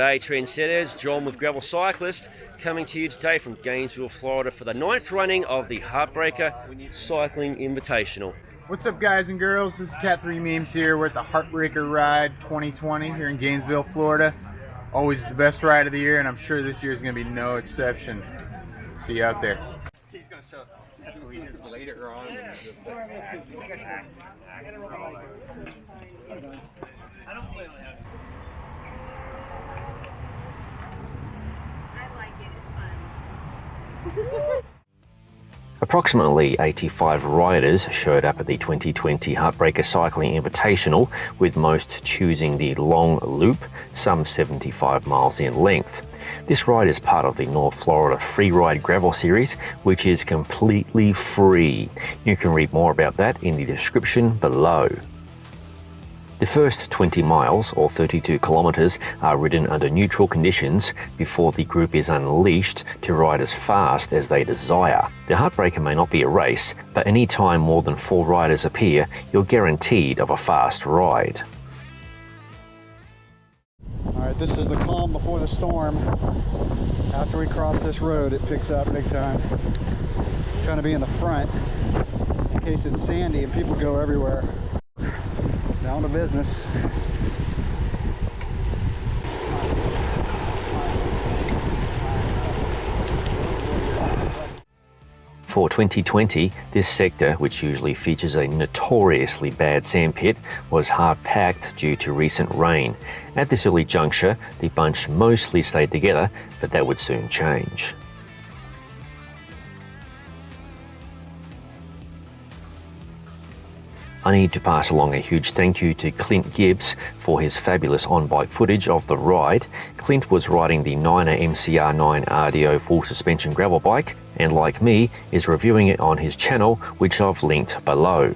G'day trendsetters, John with Gravel Cyclist, coming to you today from Gainesville, Florida for the 9th running of the Heartbreaker Cycling Invitational. What's up guys and girls, this is Cat3 Memes here. We're at the Heartbreaker Ride 2020 here in Gainesville, Florida. Always the best ride of the year, and I'm sure this year is going to be no exception. See you out there. He's going to show us later on. Approximately 85 riders showed up at the 2020 Heartbreaker Cycling Invitational, with most choosing the long loop, some 75 miles in length. This ride is part of the North Florida Free Ride Gravel Series, which is completely free. You can read more about that in the description below. The first 20 miles, or 32 kilometers, are ridden under neutral conditions before the group is unleashed to ride as fast as they desire. The Heartbreaker may not be a race, but any time more than 4 riders appear, you're guaranteed of a fast ride. Alright, this is the calm before the storm. After we cross this road, it picks up big time. Trying to be in the front in case it's sandy and people go everywhere. Down to business. For 2020, this sector, which usually features a notoriously bad sandpit, was hard-packed due to recent rain. At this early juncture, the bunch mostly stayed together, but that would soon change. I need to pass along a huge thank you to Clint Gibbs for his fabulous on-bike footage of the ride. Clint was riding the Niner MCR9 RDO full suspension gravel bike, and like me, is reviewing it on his channel, which I've linked below.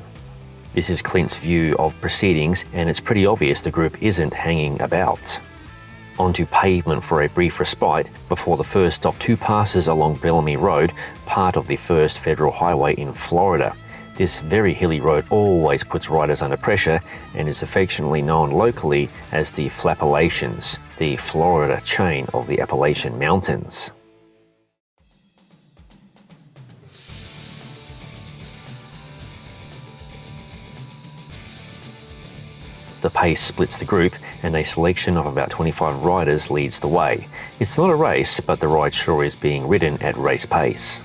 This is Clint's view of proceedings, and it's pretty obvious the group isn't hanging about. Onto pavement for a brief respite before the first of 2 passes along Bellamy Road, part of the first federal highway in Florida. This very hilly road always puts riders under pressure and is affectionately known locally as the Flappalachians, the Florida chain of the Appalachian Mountains. The pace splits the group, and a selection of about 25 riders leads the way. It's not a race, but the ride sure is being ridden at race pace.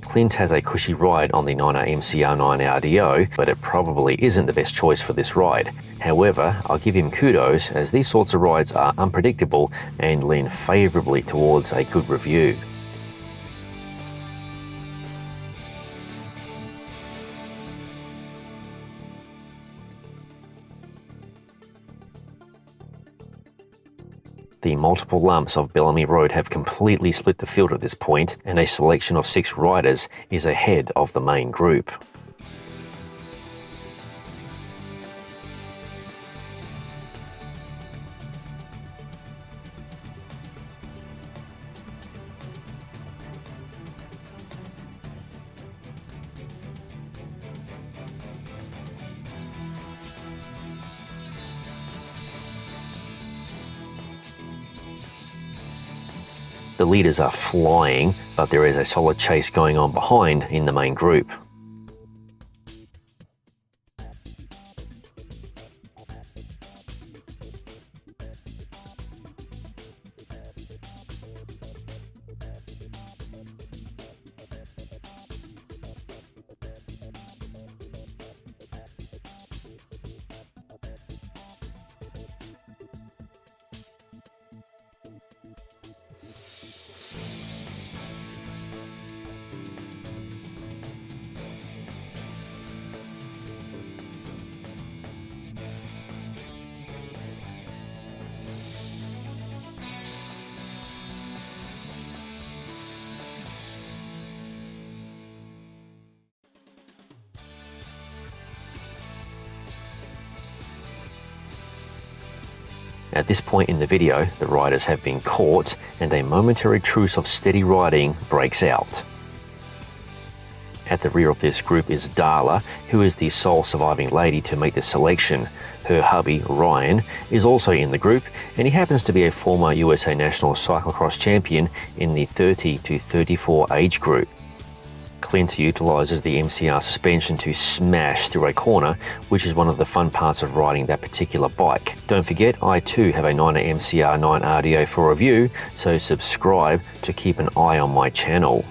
Clint has a cushy ride on the Niner MCR9 RDO, but it probably isn't the best choice for this ride. However, I'll give him kudos, as these sorts of rides are unpredictable and lean favourably towards a good review. The multiple lumps of Bellamy Road have completely split the field at this point, and a selection of 6 riders is ahead of the main group. The leaders are flying, but there is a solid chase going on behind in the main group. At this point in the video, the riders have been caught and a momentary truce of steady riding breaks out. At the rear of this group is Darla, who is the sole surviving lady to make the selection. Her hubby, Ryan, is also in the group, and he happens to be a former USA National Cyclocross champion in the 30 to 34 age group. Clint utilises the MCR suspension to smash through a corner, which is one of the fun parts of riding that particular bike. Don't forget, I too have a 9er MCR 9 RDO for review, so subscribe to keep an eye on my channel.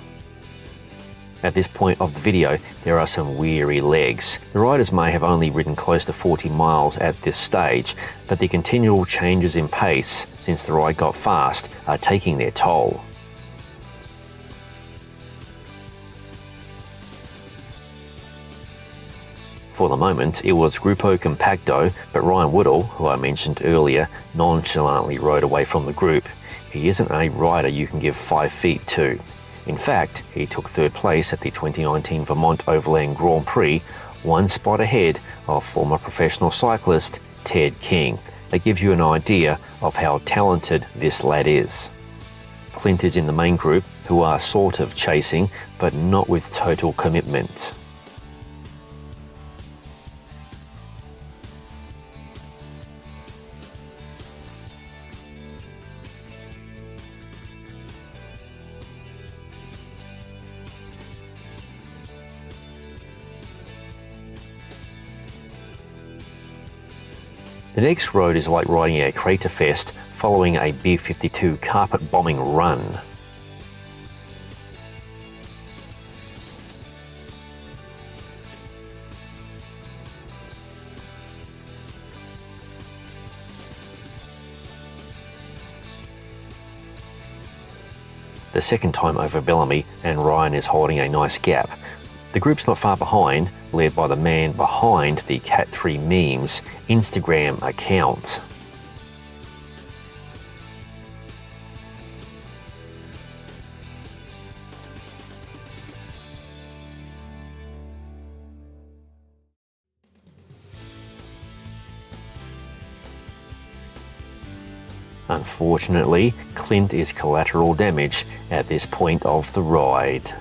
At this point of the video, there are some weary legs. The riders may have only ridden close to 40 miles at this stage, but the continual changes in pace since the ride got fast are taking their toll. For the moment, it was Gruppo Compacto, but Ryan Woodall, who I mentioned earlier, nonchalantly rode away from the group. He isn't a rider you can give 5 feet to. In fact, he took 3rd place at the 2019 Vermont Overland Grand Prix, 1 spot ahead of former professional cyclist Ted King. That gives you an idea of how talented this lad is. Clint is in the main group, who are sort of chasing, but not with total commitment. The next road is like riding a Crater Fest following a B-52 carpet bombing run. The second time over Bellamy, and Ryan is holding a nice gap. The group's not far behind, led by the man behind the Cat3 Memes Instagram account. Unfortunately, Clint is collateral damage at this point of the ride.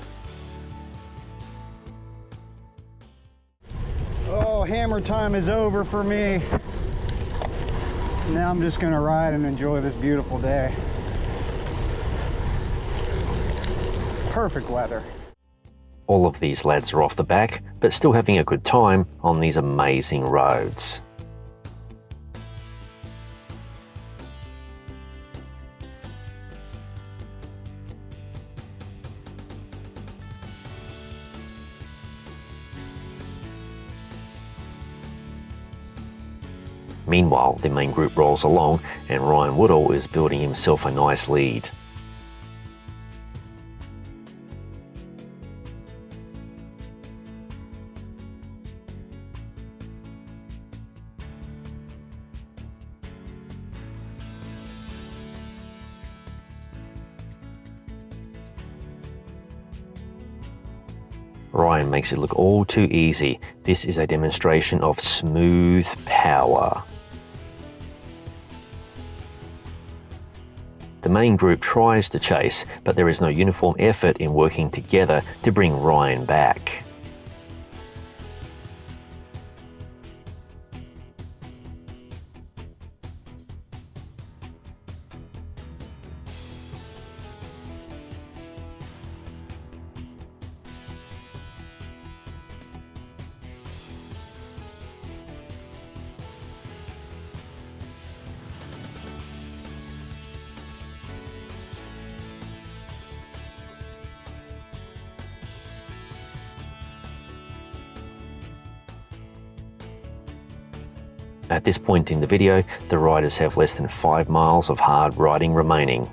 Oh, hammer time is over for me. Now I'm just gonna ride and enjoy this beautiful day. Perfect weather. All of these lads are off the back, but still having a good time on these amazing roads. Meanwhile, the main group rolls along and Ryan Woodall is building himself a nice lead. Ryan makes it look all too easy. This is a demonstration of smooth power. The main group tries to chase, but there is no uniform effort in working together to bring Ryan back. At this point in the video, the riders have less than 5 miles of hard riding remaining.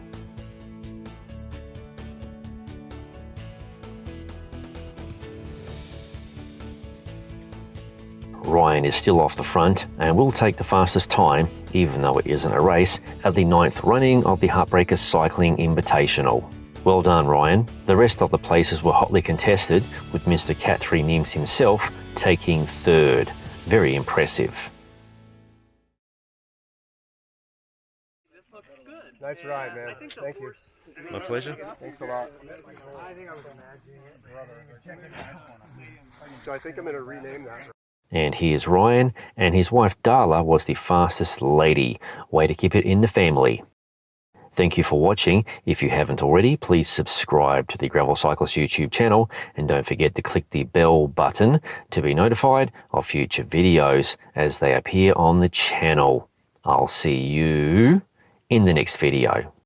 Ryan is still off the front and will take the fastest time, even though it isn't a race, at the 9th running of the Heartbreaker Cycling Invitational. Well done, Ryan. The rest of the places were hotly contested, with Mr. Cat3 Memes himself taking 3rd. Very impressive. Nice ride, man. Thank you. My pleasure. Thanks a lot. So I think I'm going to rename that. And here's Ryan, and his wife Darla was the fastest lady. Way to keep it in the family. Thank you for watching. If you haven't already, please subscribe to the Gravel Cyclist YouTube channel, and don't forget to click the bell button to be notified of future videos as they appear on the channel. I'll see you in the next video.